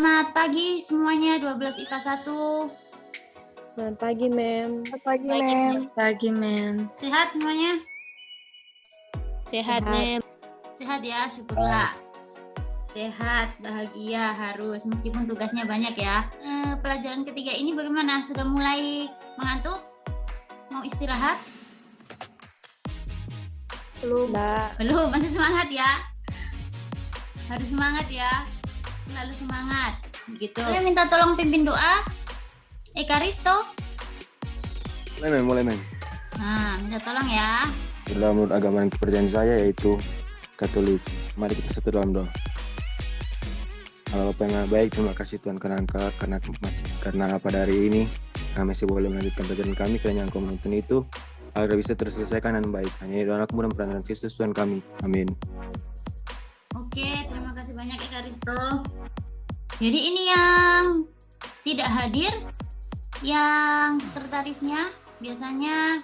Selamat pagi semuanya 12 IPA 1. Selamat pagi, Mem. Selamat pagi, Mem. Pagi, Mem. Sehat semuanya? Sehat, Mem. Sehat ya, syukurlah. Sehat, bahagia harus, meskipun tugasnya banyak ya. Pelajaran ketiga ini bagaimana? Sudah mulai mengantuk? Mau istirahat? Belum. Belum, masih semangat ya? Harus semangat ya. Selalu semangat. Begitu. Saya minta tolong pimpin doa. Eka Risto. Mulai, Mem. Nah, minta tolong ya. Dalam menurut agama dan kepercayaan saya yaitu Katolik. Mari kita satu dalam doa. Allah Bapa yang baik, terima kasih Tuhan karena pada hari ini kami masih boleh melanjutkan pelajaran kami, kiranya Engkau menonton itu agar bisa terselesaikan dengan baik. Hanya doa aku dan perantaraan Kristus Tuhan kami. Amin. Oke, terima kasih banyak Eka Risto. Jadi ini yang tidak hadir, yang sekretarisnya biasanya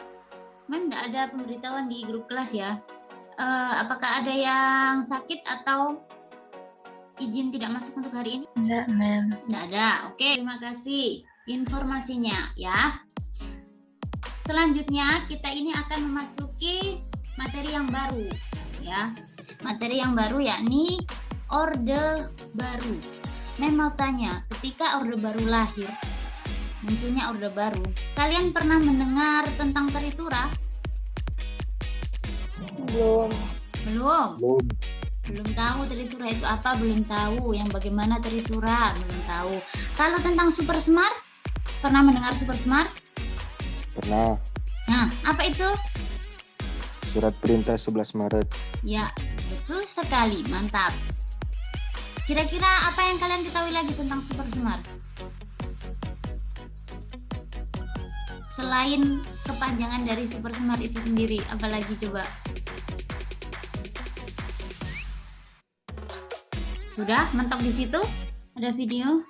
Mem tidak ada pemberitahuan di grup kelas ya. Apakah ada yang sakit atau izin tidak masuk untuk hari ini? Enggak, Mem. Tidak ada. Oke, terima kasih informasinya ya. Selanjutnya kita ini akan memasuki materi yang baru ya. Materi yang baru yakni orde baru. Mem mau tanya, ketika orde baru lahir, munculnya orde baru, kalian pernah mendengar tentang teritura? Belum. Belum tahu teritura itu apa, belum tahu. Yang bagaimana teritura, belum tahu. Kalau tentang super smart, pernah mendengar super smart? Pernah. Nah, apa itu? Surat perintah 11 Maret. Ya, betul sekali, mantap. Kira-kira apa yang kalian ketahui lagi tentang super smart? Selain kepanjangan dari super smart itu sendiri, apalagi coba? Sudah mentok di situ? Ada video?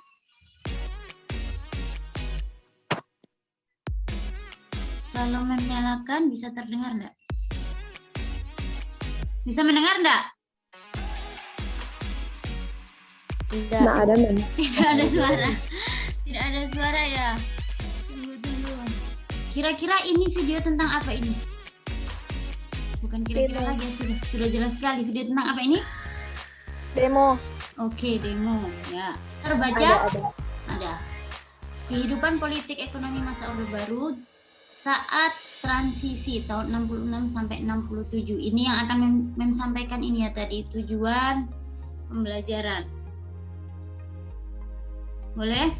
Kalau menyalakan bisa terdengar enggak? Bisa mendengar enggak? Tidak ada, Mem. Tidak ada suara. Tidak ada suara ya. Tunggu. Kira-kira ini video tentang apa ini? Bukan kira-kira Demo. lagi ya, sudah jelas sekali. Video tentang apa ini? Demo. Oke, demo ya. Terbaca? Ada. Ada. Kehidupan politik ekonomi masa Orde Baru saat transisi tahun 66 sampai 67. Ini yang akan Mem sampaikan ini ya tadi, tujuan pembelajaran. Boleh?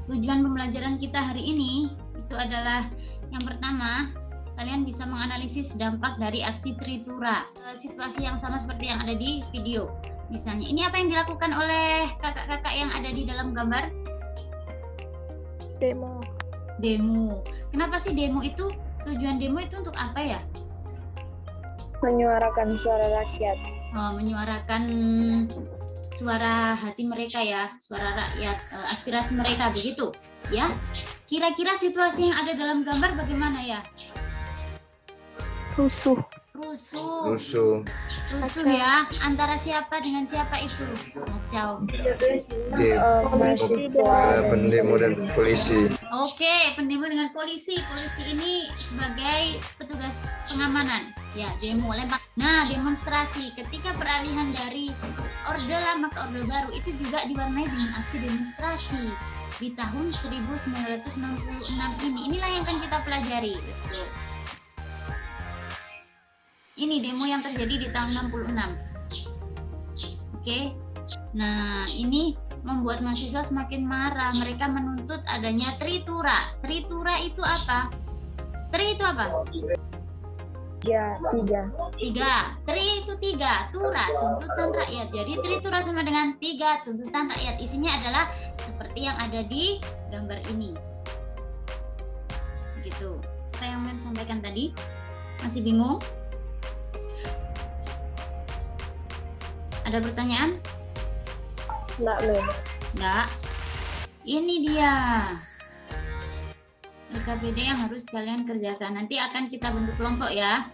Tujuan pembelajaran kita hari ini itu adalah yang pertama, kalian bisa menganalisis dampak dari aksi Tritura. Situasi yang sama seperti yang ada di video. Misalnya, ini apa yang dilakukan oleh kakak-kakak yang ada di dalam gambar? Demo. Kenapa sih demo itu? Tujuan demo itu untuk apa ya? Menyuarakan suara rakyat. Menyuarakan suara hati mereka ya, suara rakyat, aspirasi mereka begitu ya. Kira-kira situasi yang ada dalam gambar bagaimana ya? Rusuh. Rusuh ya. Antara siapa dengan siapa itu? Kacau. Pendemo dan polisi. Oke, pendemo dengan polisi. Polisi ini sebagai petugas pengamanan. Ya, demo lempar. Nah, demonstrasi ketika peralihan dari orde lama ke orde baru itu juga diwarnai dengan aksi demonstrasi di tahun 1966 ini. Inilah yang akan kita pelajari. Betul. Ini demo yang terjadi di tahun 66. Oke. Nah, ini membuat mahasiswa semakin marah. Mereka menuntut adanya Tritura. Tritura itu apa? Tri itu apa? Ya, 3. 3. Tri itu 3. Tura, tuntutan rakyat. Jadi Tritura sama dengan 3 tuntutan rakyat. Isinya adalah seperti yang ada di gambar ini. Gitu. Apa yang Mem sampaikan tadi? Masih bingung? Ada pertanyaan? Enggak, Mem. Enggak. Ini dia LKPD yang harus kalian kerjakan. Nanti akan kita bentuk kelompok ya.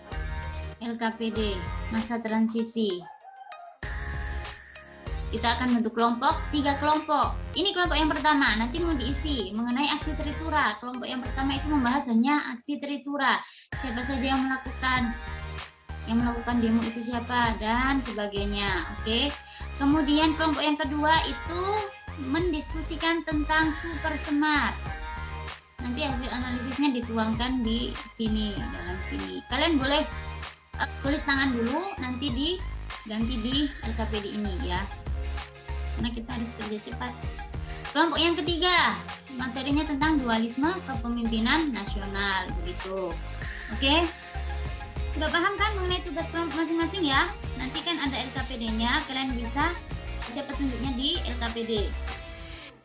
LKPD, masa transisi. Kita akan bentuk kelompok, 3 kelompok. Ini kelompok yang pertama, nanti mau diisi mengenai aksi tritura. Kelompok yang pertama itu membahas hanya aksi tritura. Siapa saja yang melakukan demo itu siapa dan sebagainya. Oke. Kemudian kelompok yang kedua itu mendiskusikan tentang super semar. Nanti hasil analisisnya dituangkan di sini, dalam sini. Kalian boleh tulis tangan dulu, nanti diganti di LKPD ini ya. Karena kita harus kerja cepat. Kelompok yang ketiga, materinya tentang dualisme kepemimpinan nasional, begitu. Oke? Sudah paham kan mengenai tugas kelompok masing-masing ya? Nanti kan ada LKPD-nya, kalian bisa baca petunjuknya di LKPD.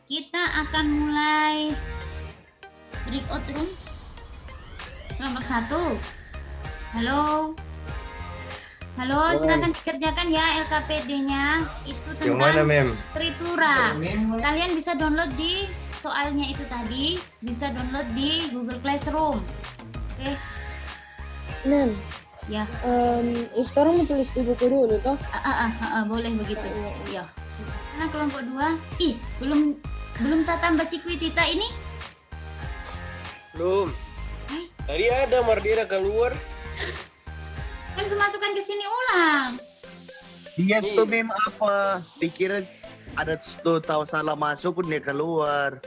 Kita akan mulai breakout room. Kelompok 1. Halo. Halo, silakan dikerjakan ya LKPD-nya. Itu Yang mana, tentang Mem? tritura. Kalian bisa download di soalnya itu tadi, bisa download di Google Classroom. Oke, Mem, ya. sekarang mau tulis di buku dulu toh? Boleh begitu. Ya. Karena kelompok 2, belum tambah Cikwitita ini? Belum. Hai. Tadi ada Mardina keluar. Kan harus masukkan ke sini ulang. Dia tuh mem apa? Pikir ada tuh tahu salah masuk pun dia keluar.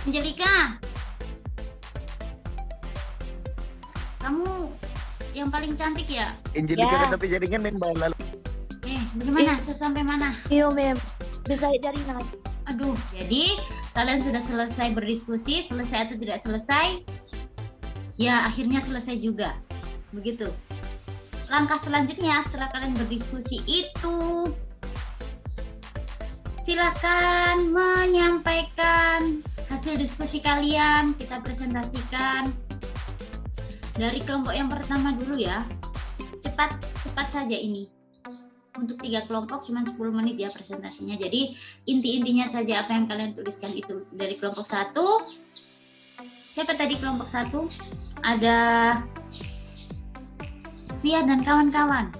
Angelika, kamu yang paling cantik ya? Angelika Ya. tapi jaringan main bola. Bagaimana? Sampai mana? Iya, Mem. Bisa dari lagi. Aduh, jadi kalian sudah selesai berdiskusi, selesai atau tidak selesai? Ya, akhirnya selesai juga. Begitu. Langkah selanjutnya setelah kalian berdiskusi itu, silakan menyampaikan hasil diskusi kalian. Kita presentasikan dari kelompok yang pertama dulu ya. Cepat saja ini. Untuk 3 kelompok cuma 10 menit ya presentasinya. Jadi inti-intinya saja apa yang kalian tuliskan itu. Dari kelompok 1, siapa tadi kelompok 1? Ada Via dan kawan-kawan.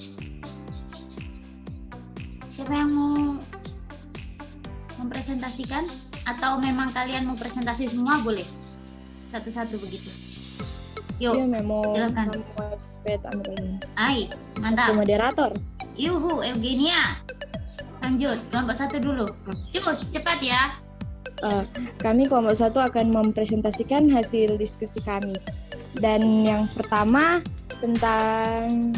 Siapa yang mau mempresentasikan? Atau memang kalian mau presentasi semua boleh? Satu-satu begitu. Yuk, Iya, Mem, mau silakan. participate ambil ini. Ai, Aku mantap. moderator. Yuhu, Eugenia. Lanjut, kelompok 1 dulu. Cus, cepat ya. Kami kelompok 1 akan mempresentasikan hasil diskusi kami. Dan yang pertama tentang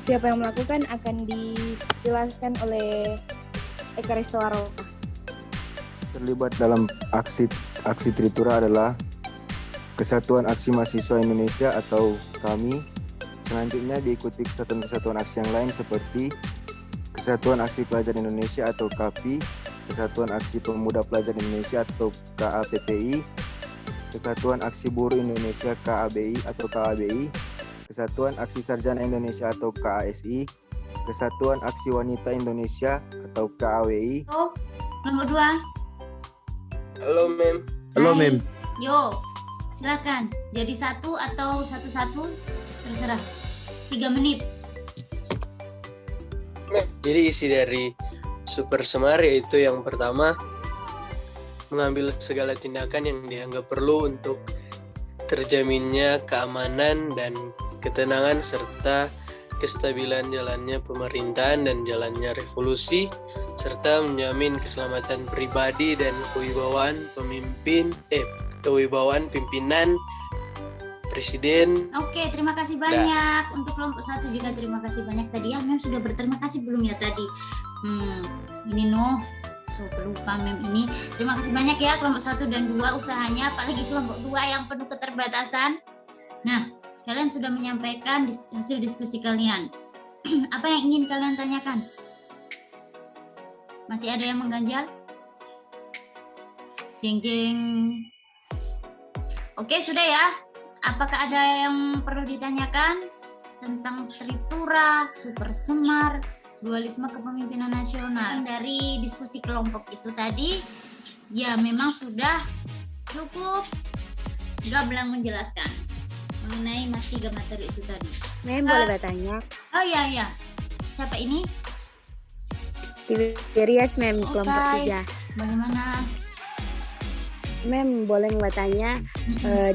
siapa yang melakukan akan dijelaskan oleh Eka Ristowaroka. Terlibat dalam aksi tritura adalah Kesatuan Aksi Mahasiswa Indonesia atau KAMI. Selanjutnya diikuti kesatuan-kesatuan aksi yang lain seperti Kesatuan Aksi Pelajar Indonesia atau KAPI, Kesatuan Aksi Pemuda Pelajar Indonesia atau KAPPI, Kesatuan Aksi Buruh Indonesia KABI atau KABI, Kesatuan Aksi Sarjana Indonesia atau KASI, Kesatuan Aksi Wanita Indonesia atau KAWI. Oh, kelompok 2. Halo, Mem. Halo Hai. mem. Yo, silakan. Jadi 1 atau satu-satu terserah. 3 menit. Jadi isi dari Super Semar yaitu yang pertama, mengambil segala tindakan yang dianggap perlu untuk terjaminnya keamanan dan ketenangan serta kestabilan jalannya pemerintahan dan jalannya revolusi, serta menjamin keselamatan pribadi dan kewibawaan pimpinan presiden. Oke, terima kasih banyak. Untuk kelompok 1 juga terima kasih banyak tadi ya. Mem sudah berterima kasih belum ya tadi? Ini no. So, pelupa Mem ini. Terima kasih banyak ya kelompok 1 dan 2 usahanya, apalagi kelompok 2 yang penuh keterbatasan. Nah, kalian sudah menyampaikan hasil diskusi kalian. Apa yang ingin kalian tanyakan? Masih ada yang mengganjal? Jeng jeng. Oke, sudah ya. Apakah ada yang perlu ditanyakan tentang tritura, super semar, dualisme kepemimpinan nasional? Dari diskusi kelompok itu tadi, ya memang sudah cukup gamblang menjelaskan mengenai 3 materi itu tadi. Mem, boleh bertanya? Oh iya. Siapa ini? Tiberias, Mem, kelompok Oke. 3. Bagaimana? Mem, boleh nggak tanya,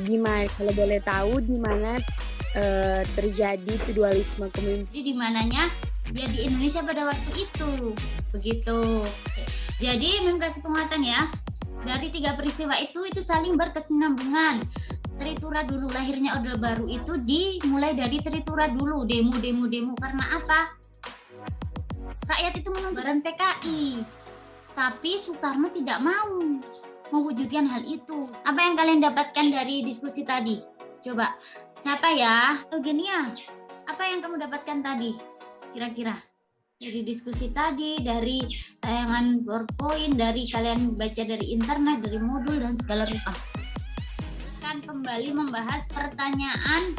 di mana, kalau boleh tahu di mana terjadi itu dualisme kepemimpinan? Jadi di mananya dia di Indonesia pada waktu itu. Begitu. Oke. Jadi Mem kasih penguatan ya. Dari 3 peristiwa itu saling berkesinambungan. Tritura dulu, lahirnya Orde Baru itu dimulai dari Tritura dulu, demo. Karena apa? Rakyat itu menunggu PKI. Tapi Soekarno tidak mau mewujudkan hal itu. Apa yang kalian dapatkan dari diskusi tadi? Coba, siapa ya? Eugenia, apa yang kamu dapatkan tadi? Kira-kira dari diskusi tadi, dari tayangan PowerPoint, dari kalian baca dari internet, dari modul dan segala rupa. Akan kembali membahas pertanyaan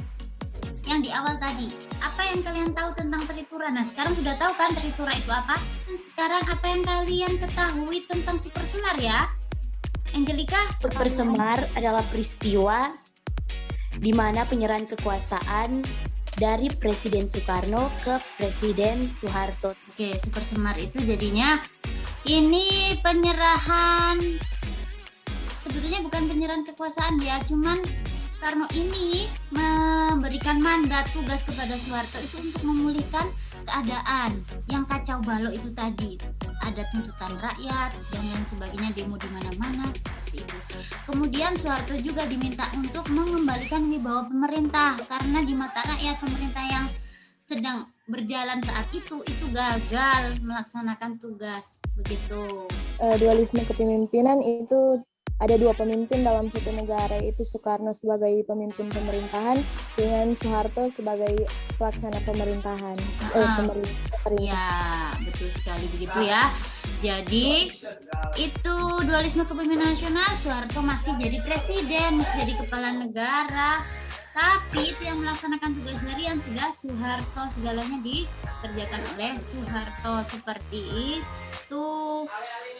yang di awal tadi. Apa yang kalian tahu tentang Tritura? Nah, sekarang sudah tahu kan Tritura itu apa? Dan sekarang apa yang kalian ketahui tentang Super Semar ya? Angelica? Super Semar adalah peristiwa di mana penyerahan kekuasaan dari Presiden Soekarno ke Presiden Soeharto. Oke, Super Semar itu jadinya ini penyerahan, sebetulnya bukan penyerahan kekuasaan ya, cuman Soekarno ini memberikan mandat tugas kepada Soeharto itu untuk memulihkan keadaan yang kacau balau itu tadi. Ada tuntutan rakyat dan lain sebagainya, demo di mana-mana itu. Kemudian Soeharto juga diminta untuk mengembalikan wibawa pemerintah karena di mata rakyat pemerintah yang sedang berjalan saat itu gagal melaksanakan tugas. Begitu. Dualisme kepemimpinan itu ada 2 pemimpin dalam satu negara, yaitu Soekarno sebagai pemimpin pemerintahan dengan Soeharto sebagai pelaksana pemerintahan. Pemerintah. Ya, betul sekali begitu ya. Jadi itu dualisme kepemimpinan nasional, Soeharto masih jadi presiden, masih jadi kepala negara. Tapi itu yang melaksanakan tugas harian sudah Soeharto, segalanya dikerjakan oleh Soeharto seperti itu.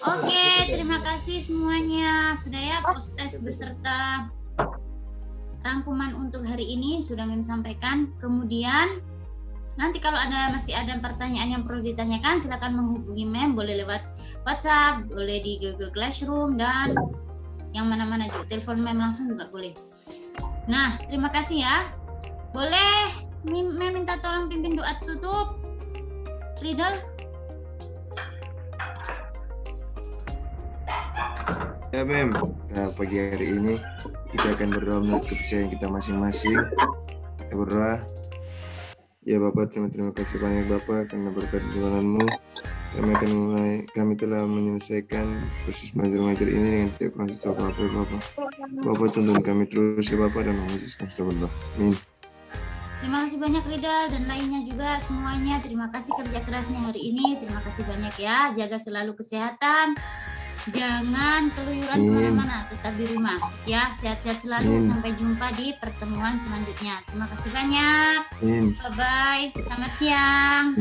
Oke, terima kasih semuanya. Sudah ya proses beserta rangkuman untuk hari ini sudah Mem sampaikan. Kemudian nanti kalau masih ada pertanyaan yang perlu ditanyakan, silakan menghubungi Mem, boleh lewat WhatsApp, boleh di Google Classroom, dan yang mana-mana juga. Telepon Mem langsung juga boleh. Nah, terima kasih ya. Boleh Mem minta tolong pimpin doa tutup. Riddle. Ya Mem, nah, pagi hari ini kita akan berdoa menurut kepercayaan kita masing-masing. Kita berdoa. Ya Bapak, terima kasih banyak Bapak karena berkat pertolongan-Mu. Kami telah menyelesaikan proses belajar ini dengan tidak kurang satu apa Bapak. Bapak tuntun kami terus ya Bapak dan Yesus kami sudah berdoa. Amin. Terima kasih banyak Ridal dan lainnya juga semuanya. Terima kasih kerja kerasnya hari ini. Terima kasih banyak ya. Jaga selalu kesehatan. Jangan keluyuran kemana-mana, tetap di rumah ya. Sehat-sehat selalu. Sampai jumpa di pertemuan selanjutnya. Terima kasih banyak. Bye bye. Selamat siang.